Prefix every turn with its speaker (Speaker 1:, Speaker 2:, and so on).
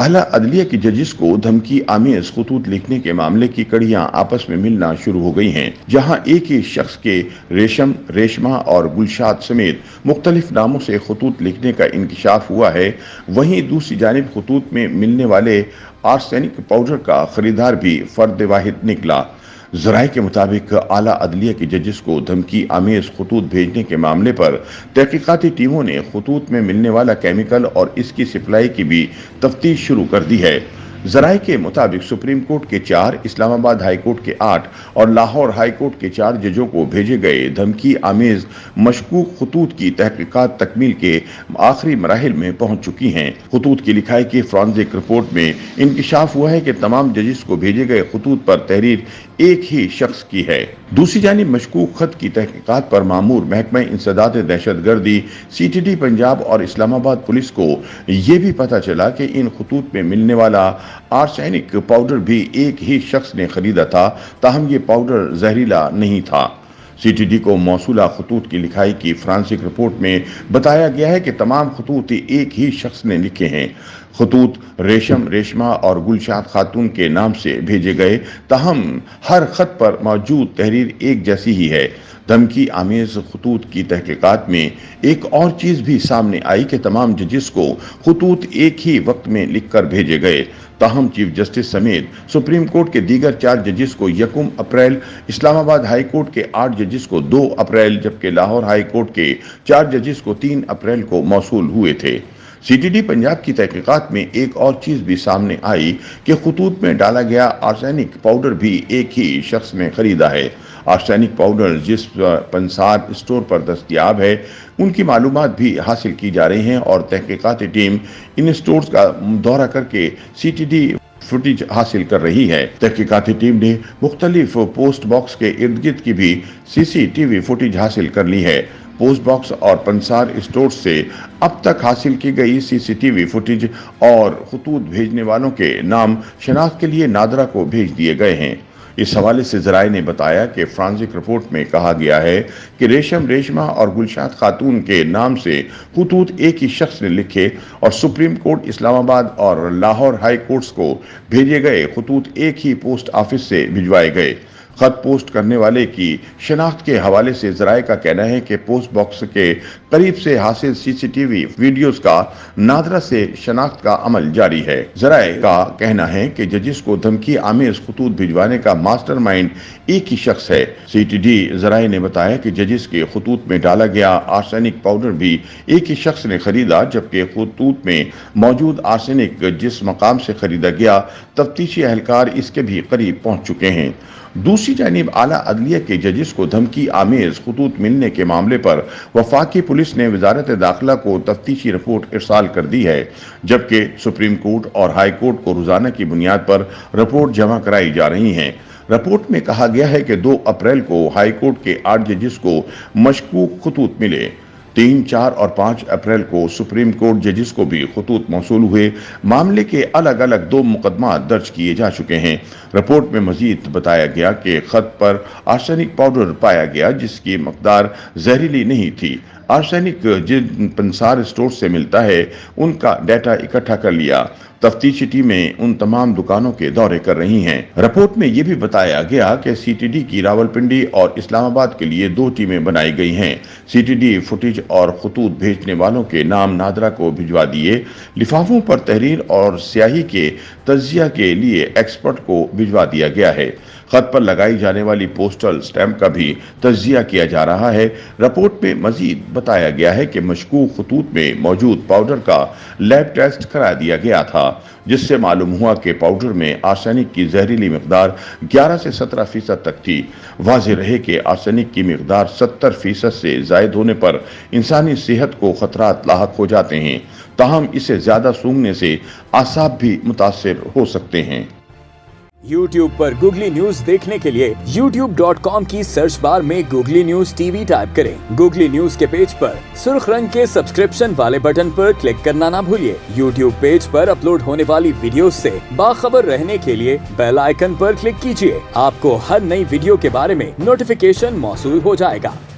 Speaker 1: आला अदलिया की जजिस को धमकी आमेज खतूत लिखने के मामले की कड़ियां आपस में मिलना शुरू हो गई हैं, जहां एक ही शख्स के रेशम, रेशमा और गुलशाद समेत मुख्तलिफ नामों से खतूत लिखने का इंकशाफ हुआ है। वहीं दूसरी जानिब खतूत में मिलने वाले आर्सेनिक पाउडर का खरीदार भी फर्द वाहिद निकला। ज़राए के मुताबिक आला अदलिया की जजिस को धमकी आमेज खतूत भेजने के मामले पर तहकीकाती टीमों ने खतूत में मिलने वाला केमिकल और इसकी सप्लाई की भी तफ्तीश शुरू कर दी है। ज़राए के मुताबिक सुप्रीम कोर्ट के 4, इस्लामाबाद हाई कोर्ट के 8 और लाहौर हाई कोर्ट के 4 जजों को भेजे गए धमकी आमेज मशकूक खतूत की तहकीकात तकमील के आखिरी मराहिल में पहुंच चुकी हैं। खतूत की लिखाई की फॉरेंसिक रिपोर्ट में इंकशाफ हुआ है कि तमाम जजिस को भेजे गए खतूत पर तहरीर एक ही शख्स की है। दूसरी जानिब मशकूक खत की तहकीकात पर मामूर महकमा इंसदाद दहशतगर्दी CTD पंजाब और इस्लामाबाद पुलिस को ये भी पता चला कि इन खतूत में मिलने वाला आर्सेनिक पाउडर भी एक ही शख्स ने खरीदा था, ताहम ये पाउडर जहरीला नहीं था। CTD को मौसूला खतूत की लिखाई की फ्रांसिक रिपोर्ट में बताया गया है कि तमाम खतूत एक ही शख्स ने लिखे हैं। खतूत रेशम, रेशमा और गुलशाद खातून के नाम से भेजे गए, ताहम हर खत पर मौजूद तहरीर एक जैसी ही है। धमकी आमेज खतूत की तहकीकात में एक और चीज भी सामने आई कि तमाम जजिस को खतूत एक ही वक्त में लिखकर भेजे गए, ताहम चीफ जस्टिस समेत सुप्रीम कोर्ट के दीगर 4 जजिस को 1 अप्रैल, इस्लामाबाद हाई कोर्ट के 8 जजिस को 2 अप्रैल जबकि लाहौर हाई कोर्ट के 4 जजिस को 3 अप्रैल को मौसूल हुए थे। CTD पंजाब की तहकीकात में एक और चीज भी सामने आई कि खतूत में डाला गया आर्सेनिक पाउडर भी एक ही शख्स ने खरीदा है। आर्सेनिक पाउडर जिस पंसार स्टोर पर दस्तयाब है, उनकी मालूमात भी हासिल की जा रही हैं और तहकीकाती टीम इन स्टोर्स का दौरा करके CTD फुटेज हासिल कर रही है। तहकीकाती टीम ने मुख्तलिफ पोस्ट बॉक्स के इर्द गिर्द की भी CCTV फुटेज हासिल कर ली है। पोस्ट बॉक्स और पंसार स्टोर से अब तक हासिल की गई CCTV फुटेज और खतूत भेजने वालों के नाम शनाख्त के लिए नादरा को भेज दिए गए हैं। इस हवाले से ज़राए ने बताया कि फ्रांसिक रिपोर्ट में कहा गया है कि रेशम, रेशमा और गुलशाद खातून के नाम से खतूत एक ही शख्स ने लिखे और सुप्रीम कोर्ट, इस्लामाबाद और लाहौर हाई कोर्ट्स को भेजे गए खतूत एक ही पोस्ट ऑफिस से भिजवाए गए। खत पोस्ट करने वाले की शनाख्त के हवाले से ज़राए का कहना है कि पोस्ट बॉक्स के करीब से हासिल CCTV वीडियोस का नादरा से शनाख्त का अमल जारी है। ज़राए का कहना है कि जजिस को धमकी आमेज खतूत भिजवाने का मास्टरमाइंड एक ही शख्स है। CTD ज़राए ने बताया कि जजिस के खतूत में डाला गया आर्सेनिक पाउडर भी एक ही शख्स ने खरीदा, जबकि खतूत में मौजूद आर्सेनिक जिस मकाम से खरीदा गया, तफ्तीशी एहलकार इसके भी करीब पहुंच चुके हैं। दूसरी जानिब आला अदलिया के जजिस को धमकी आमेज खतूत मिलने के मामले पर वफाकी पुलिस ने वजारत दाखिला को तफ्तीशी रिपोर्ट इरसाल कर दी है, जबकि सुप्रीम कोर्ट और हाई कोर्ट को रोजाना की बुनियाद पर रिपोर्ट जमा कराई जा रही हैं। रिपोर्ट में कहा गया है कि 2 अप्रैल को हाई कोर्ट के 8 जजिस को मशकूक खतूत मिले। 3, 4 और 5 अप्रैल को सुप्रीम कोर्ट जजिस को भी खतूत मौसूल हुए। मामले के अलग अलग 2 मुकदमा दर्ज किए जा चुके हैं। रिपोर्ट में मजीद बताया गया कि खत पर आर्सेनिक पाउडर पाया गया जिसकी मकदार जहरीली नहीं थी। आर्सेनिक जिन पंसार स्टोर से मिलता है उनका डाटा इकट्ठा कर लिया। तफ्तीशी टीमें उन तमाम दुकानों के दौरे कर रही हैं। रिपोर्ट में यह भी बताया गया कि CTD की रावलपिंडी और इस्लामाबाद के लिए 2 टीमें बनाई गई हैं। CTD फुटेज और खतूत भेजने वालों के नाम नादरा को भिजवा दिए। लिफाफों पर तहरीर और स्याही के तज्जिया के लिए एक्सपर्ट को भिजवा दिया गया है। खत पर लगाई जाने वाली पोस्टल स्टैम्प का भी तज्जिया किया जा रहा है। रिपोर्ट में मजीद बताया गया है कि मशकूक खतूत में मौजूद पाउडर का लैब टेस्ट करा दिया गया था, जिससे मालूम हुआ कि पाउडर में आर्सेनिक की जहरीली मिकदार 11 से 17% तक थी। वाज़ेह रहे कि आर्सेनिक की मिकदार 70% से ज़ायद होने पर इंसानी सेहत को खतरात लाहक हो जाते हैं, ताहम इसे ज्यादा सूंघने से आसाब भी मुतासिर हो सकते हैं।
Speaker 2: YouTube पर गूगली न्यूज देखने के लिए youtube.com की सर्च बार में गूगली न्यूज TV टाइप करें। गूगली न्यूज के पेज पर सुर्ख रंग के सब्सक्रिप्शन वाले बटन पर क्लिक करना ना भूलिए। YouTube पेज पर अपलोड होने वाली वीडियोस से बाखबर रहने के लिए बेल आइकन पर क्लिक कीजिए। आपको हर नई वीडियो के बारे में नोटिफिकेशन मौसूल हो जाएगा।